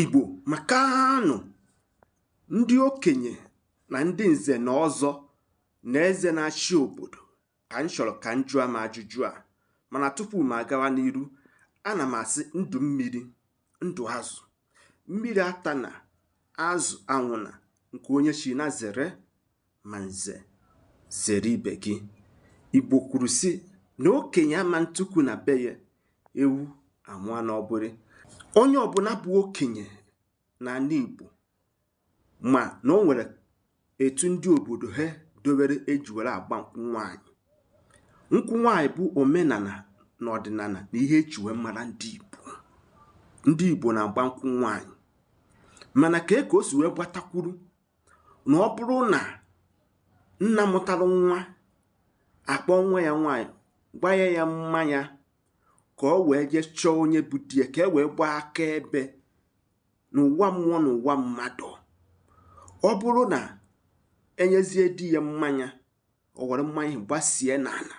Igbo makanụ, ndị okenye na ndị nze na ọzọ na eze na-achị obodo ka m chọrọ ka m jụọ m ajụjụ a, mana tupu m agawa n'iru, ana m asị ndụ mmiri ndụ azụ, mmiri ata na azụ anwụna, nke onye chi na zere ma nze zere ibe gị. Igbo kwuru sị na okenye ama ntukwu na be ya, ewu amụọ n'ọbụrị. Onye ọbụla bụ okenye n'ala Igbo ma na o nwere etu ndị obodo ha dowere eji were agba nkwụ nwaanyị. Nkwụ nwaanyị bụ omenala na ọdịnala na ihe eji wee mara ndị Igbo. Ndị Igbo na-agba nkwụ nwaanyị, mana ka o si wee gbatakwuru na ọ bụrụ na nna mụtara nwa akpọ nwa ya nwaanyị, gbanye ya mmanya ka o wee jee chọọ onye bụ di ya, ka e wee gbaa akaebe n'ụwa mmụọ na ụwa mmadụ. Ọ bụrụ na enyezie di ya mmanya, o were mmanya gbasie n'ala,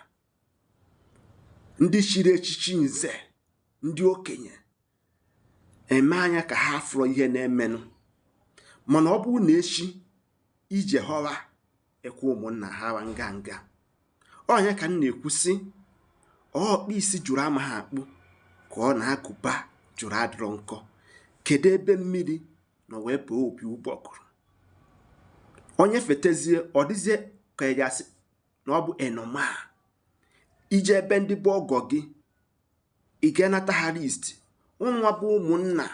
ndị chiri echichi nze, ndị okenye eme anya ka ha fụrụ ihe na-emenụ. Mana ọ bụrụ na echi ije họwa ekwe ụmụnna ha wa nganga. Onye ka m na-ekwusị, ọkpụ isi jụrụ ama ha akpụ ka ọ na-akụba jụrụ adịrọ nkọ. Kedu ebe mmiri na wee pụọ opi ụgbọgụrụ? Onye fetezie ọ dịzie ka ya asị na ọ bụ enoma. Ije ebe ndị bụ ọgọ gị, ị ga-anata ha list. Nwa bụ ụmụnna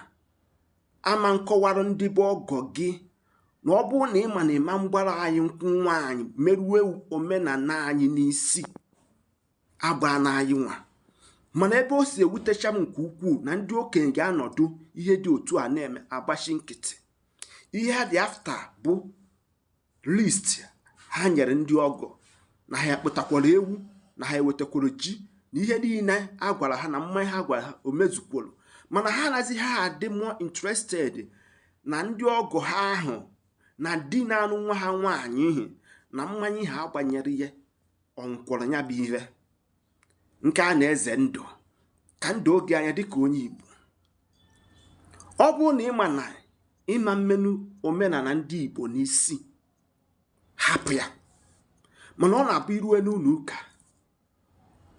ama nkọwarụ ndị bụ ọgọ gị na ọ bụrụ na ịma na ịma mgbara anyị nkwụ nwaanyị merue omenala anyị n'isi, agba n'anyị nwa. Mana ebe o si ewutecha m nke ukwuu na ndị okenye ga-anọdụ ihe dị otu a na-eme agbachi nkịtị. Ihe ha dị afta bụ list ha nyere ndị ọgọ, na ha ekpụtakwara ewu, na ha ewetakwara ji, na ihe niile a gwara ha na mmanya ha gwara ha o mezukwuru. Mana ha anazi ha adị more interested na ndị ọgọ ha ahụ na di na-anụ nwa ha nwaanyị ihe na mmanya ha agbanyere ihe ọnkwọrọ ya bụ ihe. Nke a na-eze ndụ ka ndụ oge anya dịka onye Igbo. Ọ bụrụ na ịma na ịma mmenu omenala ndị Igbo n'isi, hapụ ya. Mana ọ na-abụ iruwe n'ụlọ ụka,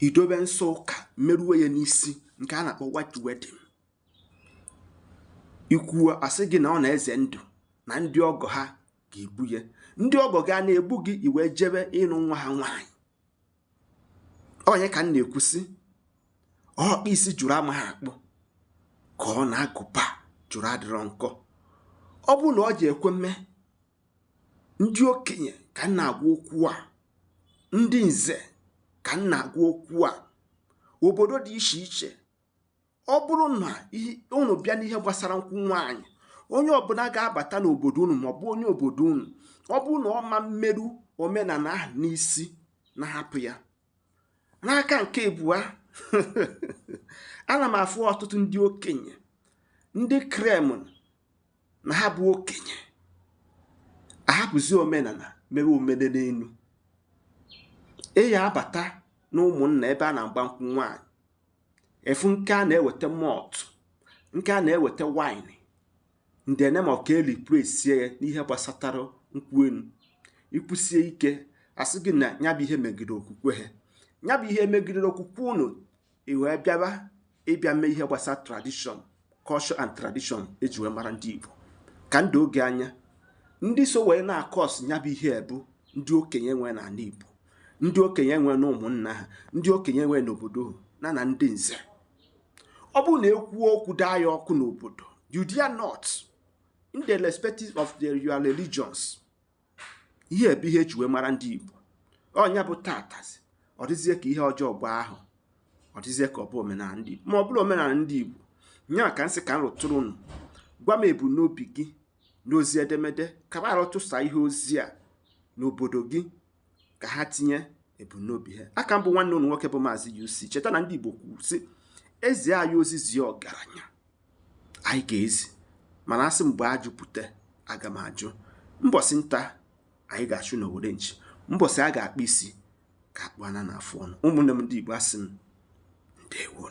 idobe nsọ ụka merụọ ya n'isi, nke a na-akpọ white wedding. Ikwuo asị gị na ọ na-eze ndụ na ndị ọgọ ha ga-ebu ya. Ndị ọgọ ga na-ebu gị iwe jebe ịnụ nwa ha nwaanyị. Onye ka m na-ekwusị, ọkpụ isi jụrụ ama ha akpụ ka ọ na-agụba jụrụ adịrọ nkọ. Ọ bụ na ọ ji ekwe mme, ndị okenye ka m na-agwa okwu a, ndị nze ka m na-agwa okwu a, obodo dị iche iche. Ọ bụrụ na unu bịa n'ihe gbasara nkwụ nwaanyị, onye ọbụla ga-abata n'obodo unu maọbụ onye obodo unu, ọ bụrụ na ọ ma mmerụ omenala ahụ n'isi, na-hapụ ya. N'aka nke abụọ, ana m afụ ọtụtụ ndị okenye, ndị kremlin na ha bụ okenye, ahapụzi omenala mere omenala enu. Eya abata na ụmụnna ebe a na-agba nkwụ nwaanyị, efu nke a na-eweta malt, nke a na-eweta wine, ndị enema ka eli presie ya n'ihe gbasatara nkwụ enu. Ikwusie ike asị gị na ya bụ ihe megide okwukwe ha. Ya bụ ihe megidere okwukwe unu, iwee bịaba ịbịa mee ihe gbasara tradishọn, culture and tradition eji wee mara ndị Igbo. Ka ndụ oge anya, ndị so wee na-akọs ya bụ ihe bụ ndị okenye nwe n'ala Igbo, ndị okenye nwe na ụmụnna ha, ndị okenye nwe n'obodo na ndị nze. Ọ bụrụ na ekwuo okwu daa ya ọkụ n'obodo, you dare not, in the respective of your religions. Ihe bụ ihe eji wee mara ndị Igbo. Ọnya bụ tatazi, ọ dịzie ka ihe ọjọọ gba ahụ, ọ dịzie ka ọ bụ omenala ndị Igbo. Ma ọ bụrụ omenala ndị Igbo, nya ka nsị ka m rụtụrụ unu, gwa m ebumnobi gị n'ozi edemede ka m arụtụsa ihe ozi a n'obodo gị, ka ha tinye ebumnobi ha. Aka m bụ nwanne unu nwoke bụ Maazị UC. Cheta na ndị Igbo kwuru sị, ezi anyị ozizi ọgaranya anyị ga-ezi, mana asị mgbe ajụpụta aga m ajụ. Mbọsị nta anyị ga-achụ n'owere nchi, mbọsị a ga-akpa isi ka akpụ ana n'afọ ọnụ. Ụmụnne m ndị Igbo, asị m ndewo.